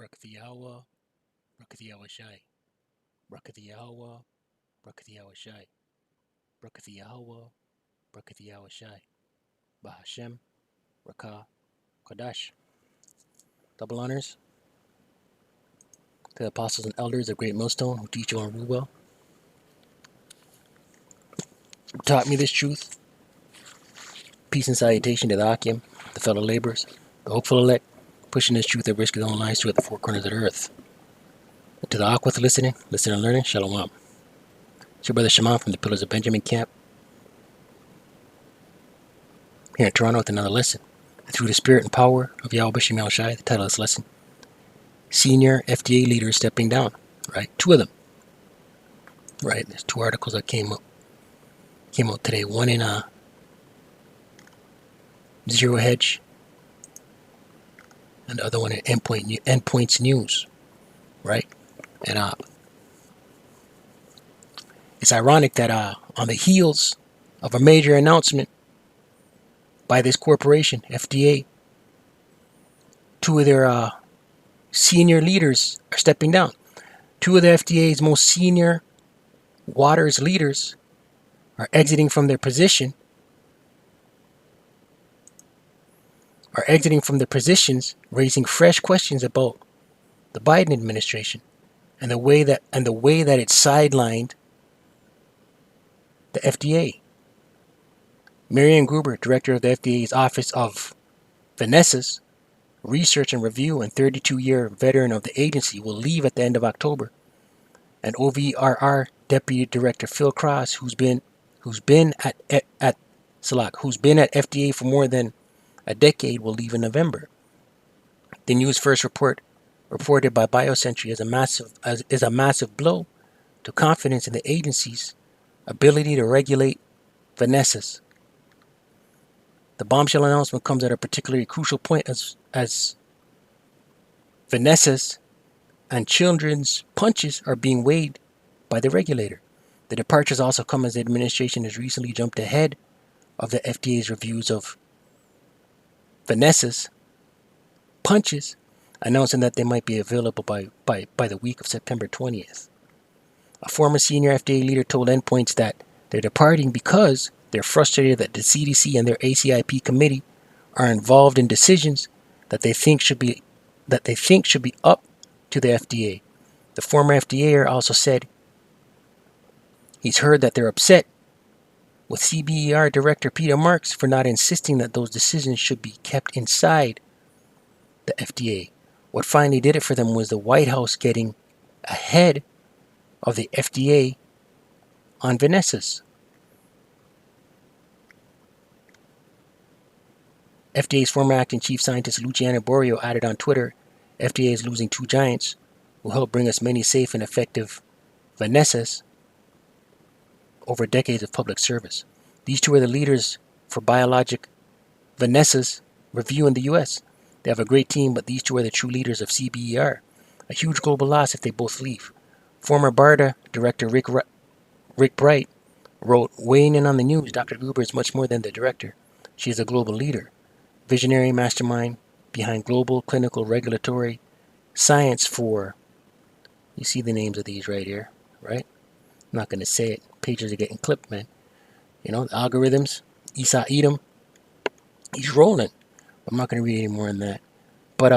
Barak the Yahawah, Barak the Yahawashi, Barak the Yahawah, Barak the Yahawashi, Barak the Yahawah, Barak the Yahawashi, Bahasham, Rawcha, Qadash. Double honors to the apostles and elders of Great Millstone who teach you and rule well, who taught me this truth. Peace and salutation to the Akim, the fellow laborers, the hopeful elect, pushing this truth at risk of their own lives throughout the four corners of the earth. And to the Aquath listening and learning, Shalom. It's your brother Shimon from the Pillars of Benjamin camp here in Toronto with another lesson. Through the spirit and power of Yahawashi Yahawashi, the title of this lesson, Senior FDA Leaders Stepping Down. Right? Two of them. Right? There's two articles that came out today. One in Zero Hedge, and the other one in Endpoints News. Right? And it's ironic that on the heels of a major announcement by this corporation, FDA, two of their senior leaders are stepping down. Two of the FDA's most senior waters leaders are exiting from their positions, raising fresh questions about the Biden administration and the way that it sidelined the FDA. Marian Gruber, director of the FDA's Office of Vanessa's Research and Review and 32-year veteran of the agency, will leave at the end of October. And OVRR Deputy Director Phil Cross, who's been at FDA for more than a decade, will leave in November. The news first reported by BioCentry is a massive blow to confidence in the agency's ability to regulate Vanessa's. The bombshell announcement comes at a particularly crucial point as Vanessa's and children's punches are being weighed by the regulator. The departures also come as the administration has recently jumped ahead of the FDA's reviews of Vanessa's punches, announcing that they might be available by the week of September 20th. A former senior FDA leader told Endpoints that they're departing because they're frustrated that the CDC and their ACIP committee are involved in decisions that they think should be up to the FDA. The former FDAer also said he's heard that they're upset with CBER Director Peter Marks for not insisting that those decisions should be kept inside the FDA. What finally did it for them was the White House getting ahead of the FDA on Vanessa's. FDA's former acting chief scientist Luciano Borio added on Twitter, FDA is losing two giants who helped bring us many safe and effective Vanessa's over decades of public service. These two are the leaders for biologic Vanessa's review in the U.S. They have a great team, but these two are the true leaders of CBER. A huge global loss if they both leave. Former BARDA director Rick Bright wrote, weighing in on the news, Dr. Gruber is much more than the director. She is a global leader. Visionary mastermind behind global clinical regulatory science for, you see the names of these right here, right? I'm not going to say it. Pages are getting clipped, man. You know, the algorithms. Isa Edom, he's rolling. I'm not going to read any more than that. But,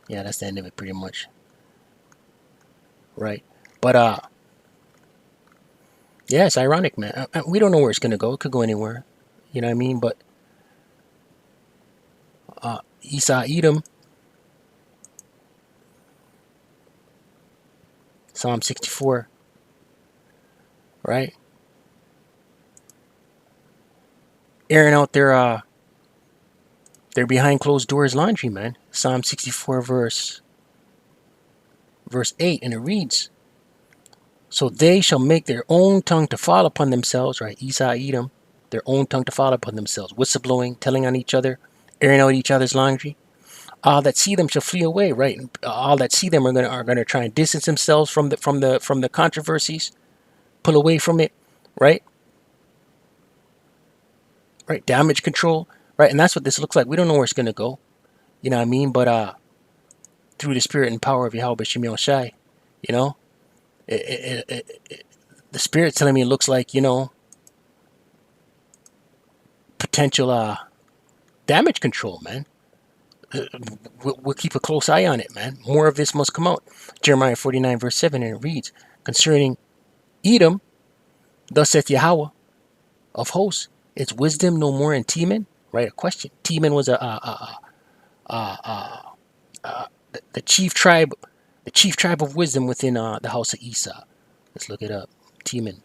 yeah, that's the end of it pretty much. Right. But, yeah, it's ironic, man. We don't know where it's going to go. It could go anywhere. You know what I mean? But, Isa Edom, Psalm 64, right? Airing out their behind closed doors laundry, man. Psalm 64 verse 8, and it reads, so they shall make their own tongue to fall upon themselves, right? Isa Edom, their own tongue to fall upon themselves, whistleblowing, telling on each other, airing out each other's laundry. All that see them shall flee away, right? And all that see them are gonna try and distance themselves from the controversies, pull away from it, right? Right, damage control, right? And that's what this looks like. We don't know where it's gonna go, you know what I mean? But through the spirit and power of Yahawah Shai. You know, the spirit's telling me it looks like, potential damage control, man. We'll keep a close eye on it, man. More of this must come out. Jeremiah 49 verse 7, and it reads, concerning Edom, thus saith Yahawah of hosts, is wisdom no more in Teman? Right, a question. Teman was the chief tribe of wisdom within the house of Esau. Let's look it up. Teman,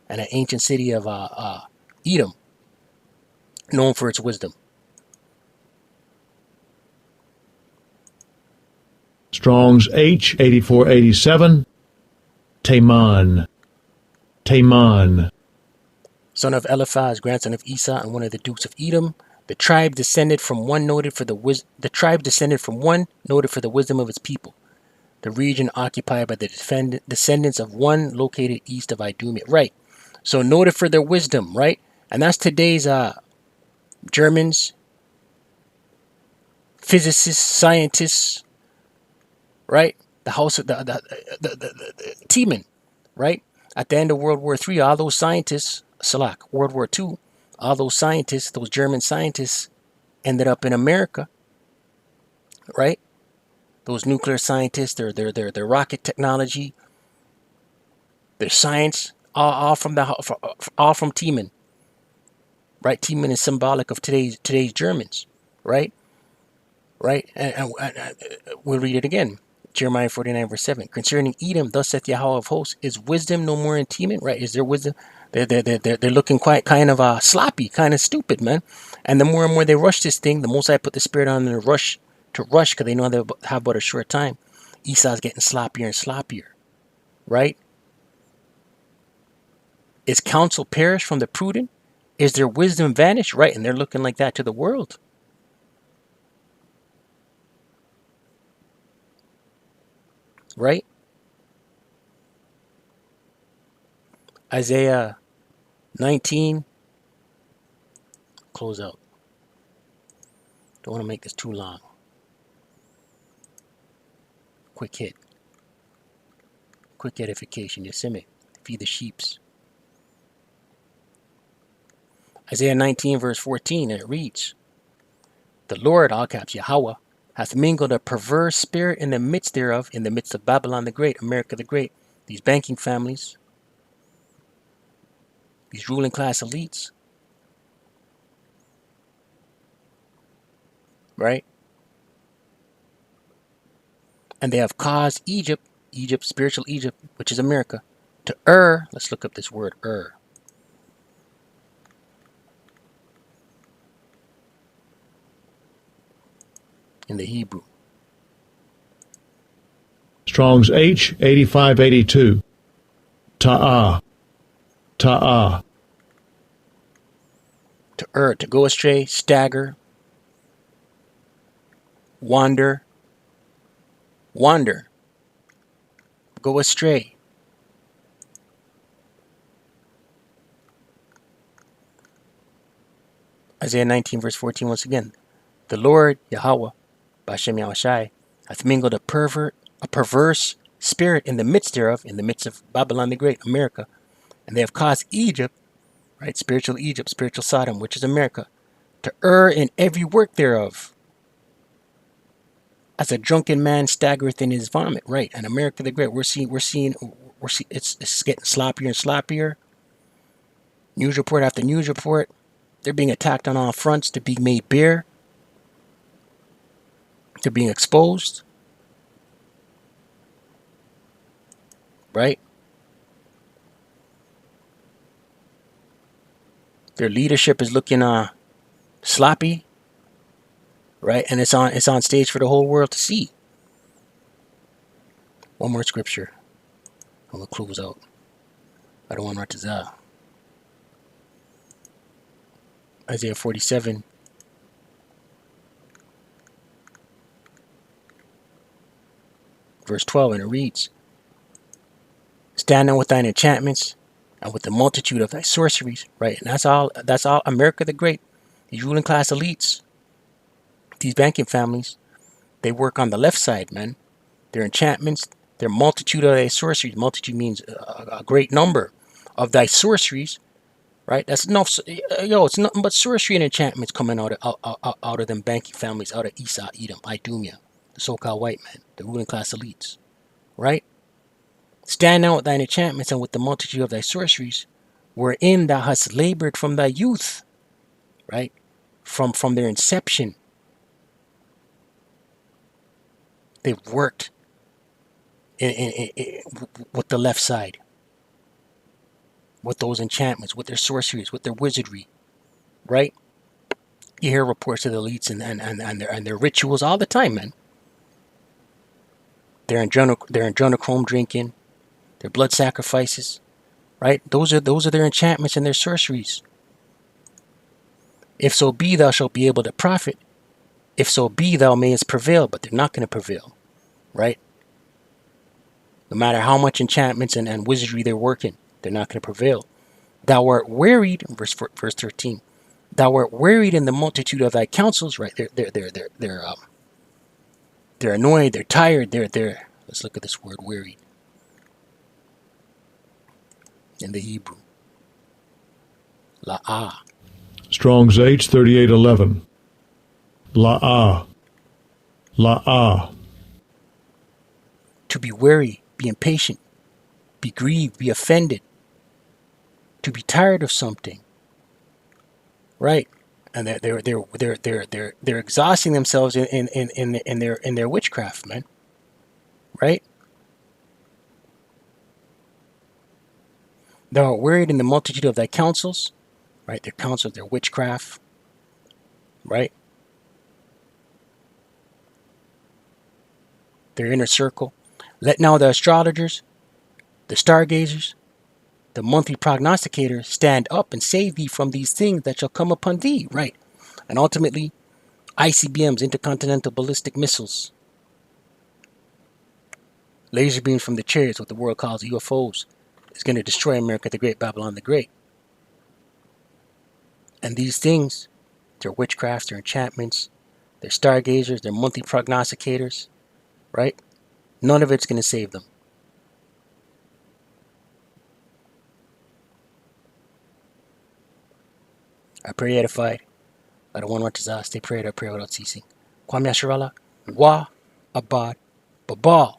and an ancient city of Edom, known for its wisdom. Strong's H 8487. Taman. Son of Eliphaz, grandson of Esau, and one of the dukes of Edom. The tribe descended from one noted for the wisdom of its people. The region occupied by the descendants of one located east of Idumea. Right. So noted for their wisdom, right? And that's today's Germans, physicists, scientists, right? The house of the Teman, right? At the end of World War III, all those scientists, World War II, all those scientists, those German scientists, ended up in America, right? Those nuclear scientists, their rocket technology, their science, all from Teman, right? Teman is symbolic of today's Germans, right? Right, and we'll read it again. Jeremiah 49 verse 7. Concerning Edom, thus saith Yahawah of hosts, is wisdom no more in Teman? Right? Is there wisdom? They're looking quite kind of sloppy, kind of stupid, man. And the more and more they rush this thing, the most I put the spirit on them to rush, because they know they have but a short time. Esau's getting sloppier and sloppier, right? Is counsel perished from the prudent? Is their wisdom vanished? Right, and they're looking like that to the world. Right? Isaiah 19. Close out. Don't want to make this too long. Quick hit. Quick edification. Yosemite. Feed the sheeps. Isaiah 19 verse 14, and it reads, the Lord, all caps, Yahawah, hath mingled a perverse spirit in the midst thereof, in the midst of Babylon the Great, America the Great, these banking families, these ruling class elites, right? And they have caused Egypt, spiritual Egypt, which is America, to err. Let's look up this word, err. In the Hebrew. Strong's H 8582. Ta'ah. To err, to go astray, stagger, wander, go astray. Isaiah 19 verse 14 once again. The Lord, Yahawah, Bahasham Yahawashi, hath mingled a perverse spirit in the midst thereof, in the midst of Babylon the Great, America, and they have caused Egypt, right, spiritual Egypt, spiritual Sodom, which is America, to err in every work thereof, as a drunken man staggereth in his vomit, right? And America the Great, we're seeing it's getting sloppier and sloppier. News report after news report, they're being attacked on all fronts. They're being made bare. They're being exposed, right? Their leadership is looking sloppy, right? And it's on stage for the whole world to see. One more scripture. I'm gonna close out. I don't want Ratazah. Isaiah 47. Verse 12, and it reads, stand now with thine enchantments and with the multitude of thy sorceries, right? And that's all America the Great, these ruling class elites, these banking families, They work on the left side, man. Their enchantments, their multitude of thy sorceries. Multitude means a great number of thy sorceries, right? That's enough. It's nothing but sorcery and enchantments coming out of them banking families, out of Esau, Edom, Idumea, the so-called white men, the ruling class elites, right? Stand out with thine enchantments and with the multitude of thy sorceries, wherein thou hast labored from thy youth, right? From their inception, they've worked with the left side, with those enchantments, with their sorceries, with their wizardry, right? You hear reports of the elites and their rituals all the time, man. Their adrenochrome drinking, their blood sacrifices, right? Those are their enchantments and their sorceries. If so be thou shalt be able to profit, if so be thou mayest prevail, but they're not going to prevail, right? No matter how much enchantments and wizardry they're working, they're not going to prevail. Thou art wearied, verse 13. Thou art wearied in the multitude of thy counsels, right? They're annoyed, they're tired, they're let's look at this word wearied in the Hebrew. La'ah. Strong's H 3811. La'ah. La'ah. To be weary, be impatient, be grieved, be offended, to be tired of something, right? And they're exhausting themselves in their witchcraft, man, right? Thou art wearied in the multitude of thy counsels, right? Their counsels, their witchcraft, right? Their inner circle. Let now the astrologers, the stargazers, the monthly prognosticators stand up and save thee from these things that shall come upon thee, right? And ultimately, ICBMs, intercontinental ballistic missiles, laser beams from the chariots, what the world calls UFOs, is going to destroy America the Great, Babylon the Great. And these things, their witchcrafts, their enchantments, their stargazers, their monthly prognosticators, right? None of it's going to save them. I pray edified. I don't want to stay prayed. I pray without ceasing. Kwame Asherala, Wa Abad Babal.